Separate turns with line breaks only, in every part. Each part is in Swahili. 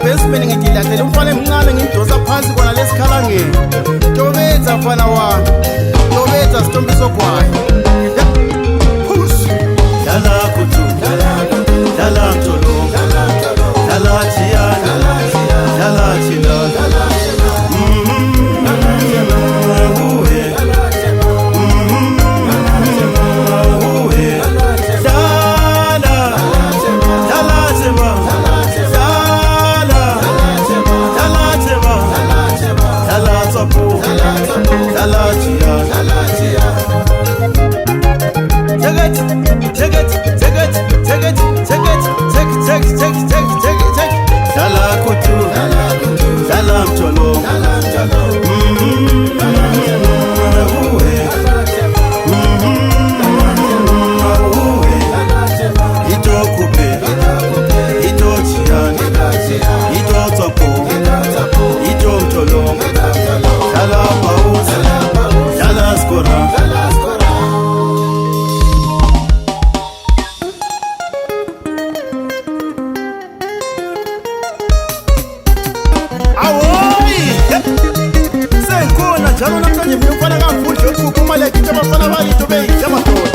Basement ngidilathela umfana emncane ngimdosa phansi kona lesikhalangeni tobetsa mfana wami tobetsa sitombi sogwayo
dala kutu dala mtolo dala chiyana dala chila
njalo namhlanje mina umfana kaMfundisi okhupha imali yakhe abafana balito beyidla amadoda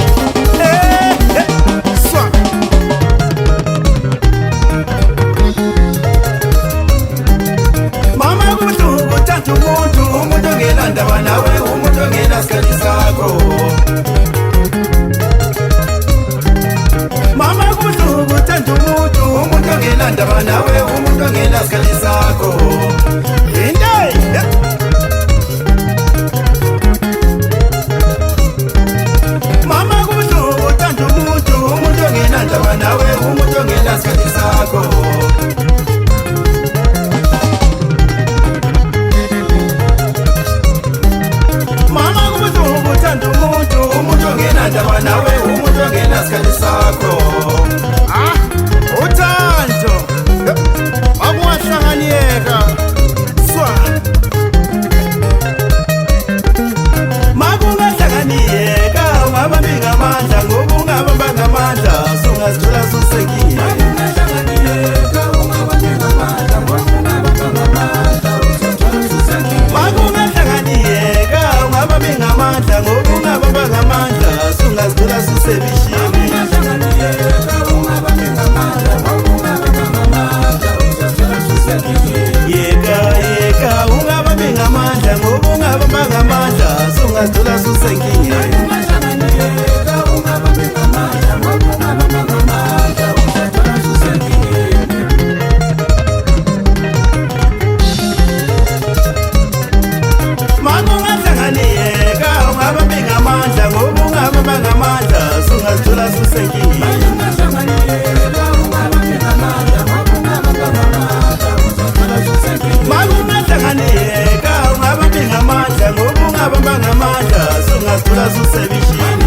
swa mama kubuhlungu uthanda umuntu ongenandaba nawe umuntu ongenasikhathi sakho mama kubuhlungu uthanda umuntu ongenandaba nawe umuntu ongenasikhathi sakho nawe umuntu ongenasikhathi sakho mama kubuhlungu uthanda umuntu ongenandaba nawe umuntu ongenasikhathi sakho uthando akungahlanganyeka swa makungahlanganyeka ungabambi ngamandla ngoba ungabamba ngamandla sungazithola susekile makungahlanganyeka ungabambi ngamandla ngoba ungabamba ngamandla sungazithola susebishini yeka ungabambi ngamandla ngoba ungabamba ngamandla sungazithola susekile sungazithola susekile makungahlanganyeka ungabambi ngamandla ngoba ungabamba ngamandla sungazithola susebishini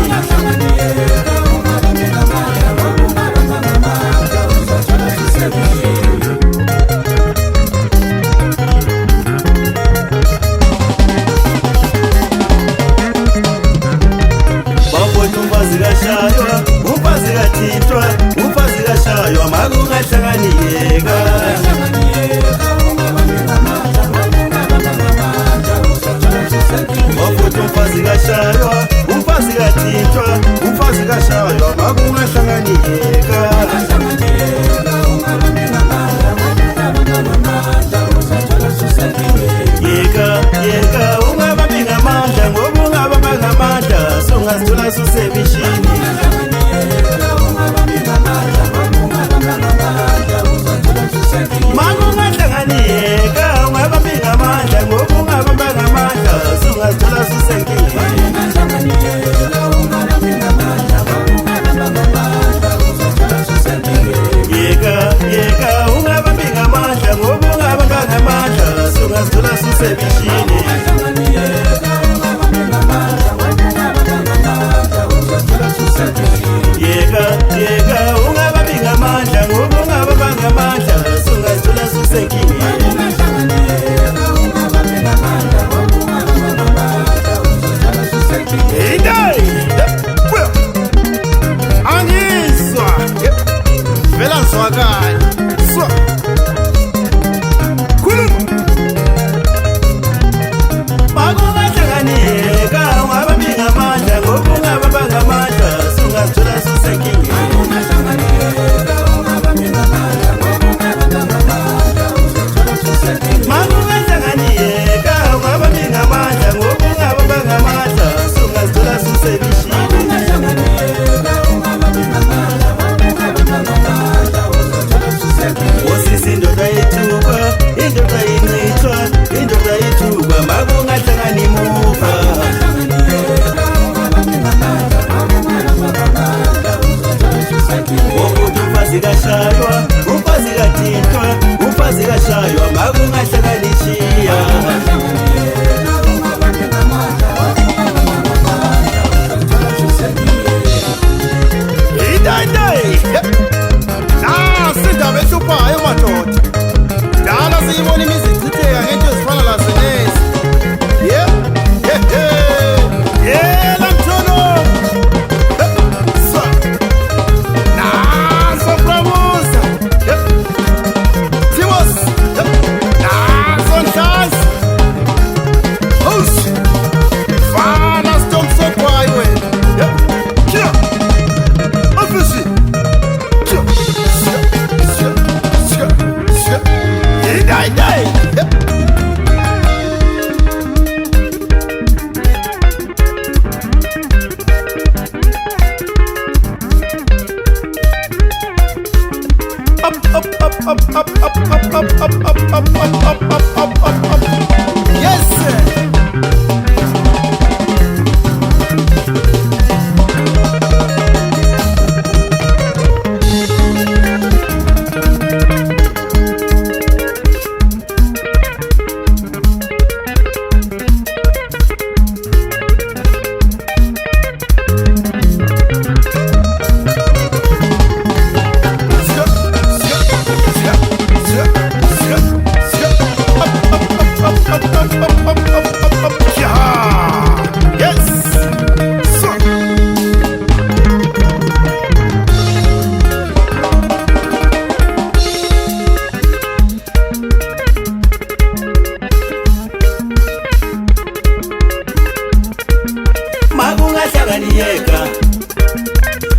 umfazi kathintwa umfazi kashaywa makungahlanganyeka wafuthi umfazi kashaywa umfazi kathintwa umfazi kashaywa makungahlanganyeka yeka ungabambi ngamandla ngoba ungabamba ngamandla sungazithola susebishini makungahlanganyeka ungabambi ngamandla ngoba ungabamba ngamandla sungazithola susekile yeka ungabambi ngamandla ngoba ungabamba ngamandla sungazithola susebishini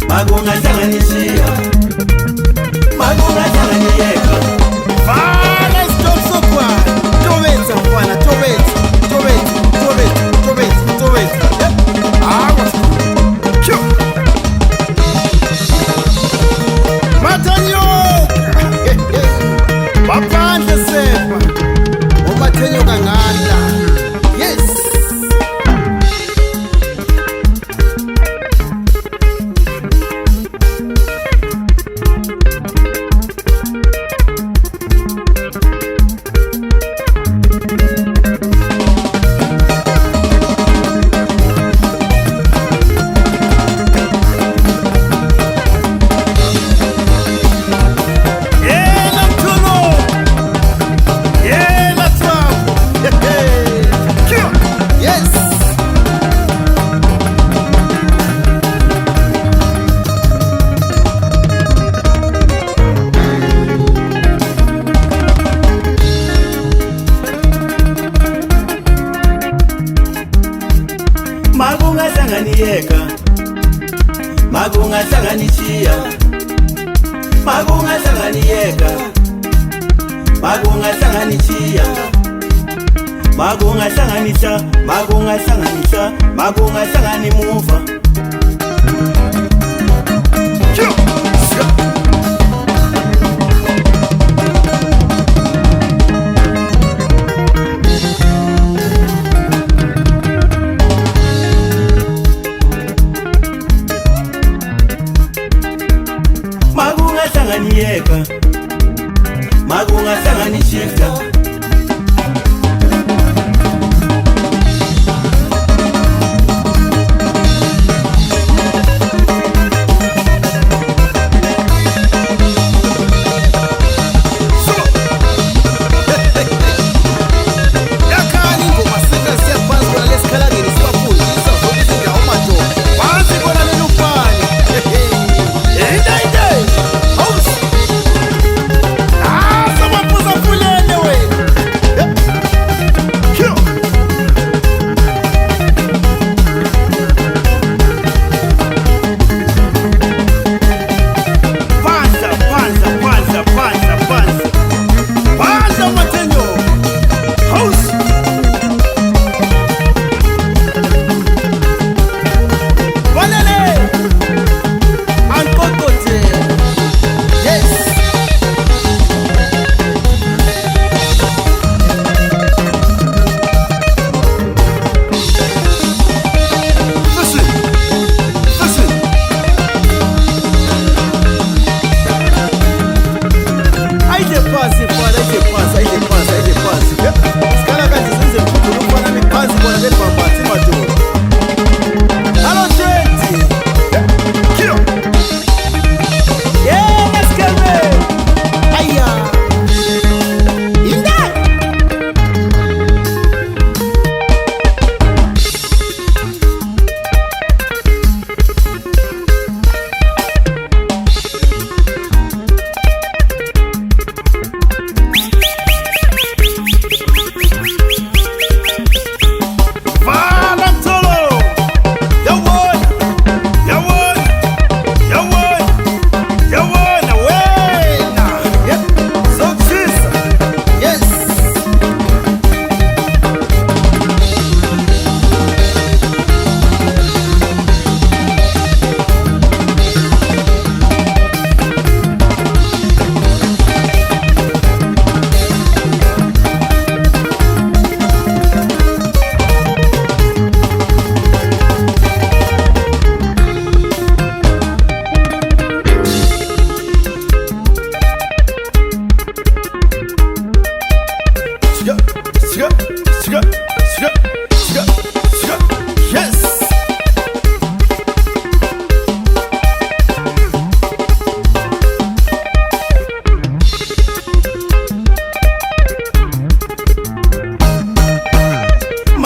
Magunga changanishia, magunga changaniyeka.
Fala stop sokwa. Tobetsa mfana, tobetsa. Awa. Kyo. Matanyo. Bapande sepa. Umatenyo kanganda. Yes.
Magunga changaniyeka, magunga changanishia, magunga changaniyeka, magunga changanishia, magunga changanisha, magunga changanisha, magunga changanimuva. Magunga changaniyeka, magunga changanishika.
Someone put some full in the way.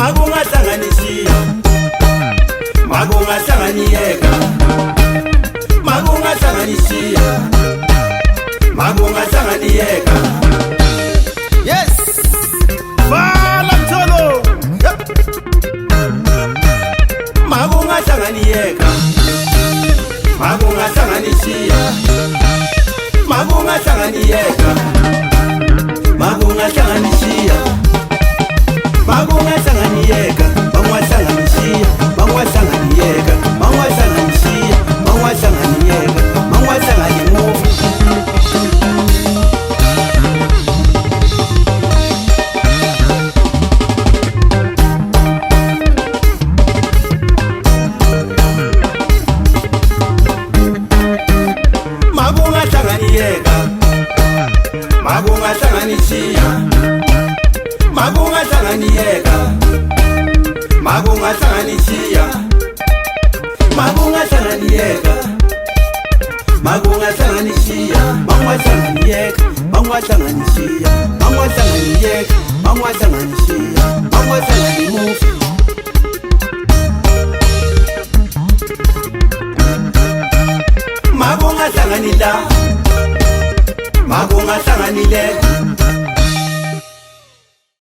makungahlanganishiya makungahlanganiyeka makungahlanganishiya makungahlanganiyeka.
Yes, Vala Mtholo. Yep.
Makungahlanganiyeka makungahlanganishiya makungahlanganiyeka makungahlanganishiya makungahlanganiyeka makungahlanganishiya makungahlanganiyeka makungahlanganishiya makungahlanganiyeka makungahlanganimuva. Makungahlanganiyeka makungahlanganishiya makungahlanganiyeka makungahlanganishiya makungahlanganiyeka makungahlanganishiya makungahlanganiyeka makungahlanganishiya makungahlanganiyeka makungahlanganishiya makungahlanganimuva. Makungahlanganila makungahlanganile